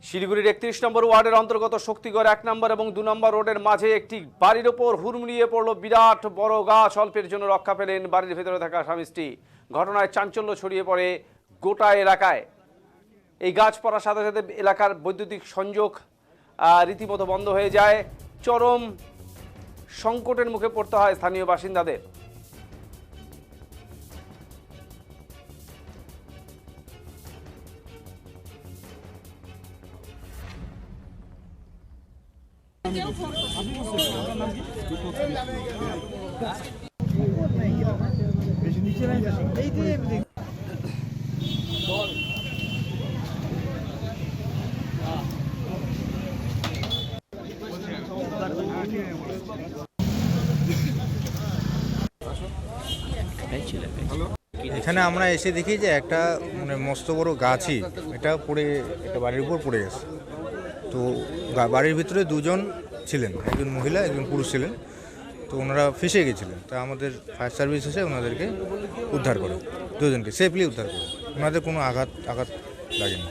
শিলিগুড়ির ৩১ নম্বর ওয়ার্ডের অন্তর্গত শক্তিগড় ১ নম্বর এবং ২ নম্বর রোডের মাঝে একটি বাড়ির ওপর হুড়মুড়িয়ে পড়ল বিরাট বড় গাছ। অল্পের জন্য রক্ষা পেলেন বাড়ির ভেতরে থাকা স্বামী স্ত্রী। ঘটনায় চাঞ্চল্য ছড়িয়ে পড়ে গোটা এলাকায়। এই গাছ পড়ার সাথে সাথে এলাকার বৈদ্যুতিক সংযোগ রীতিমতো বন্ধ হয়ে যায়। চরম সংকটের মুখে পড়তে হয় স্থানীয় বাসিন্দাদের। এখানে আমরা এসে দেখি যে একটা মানে মস্ত বড় গাছই এটা পড়ে একটা বাড়ির উপর পড়ে গেছে। তো বাড়ির ভিতরে দুজন ছিলেন, একজন মহিলা একজন পুরুষ ছিলেন। তো ওনারা ফেঁসে গেছিলেন। তা আমাদের ফায়ার সার্ভিস এসে ওনাদেরকে উদ্ধার করে, দুজনকে সেফলি উদ্ধার করে। ওনাদের কোনো আঘাত লাগেনি।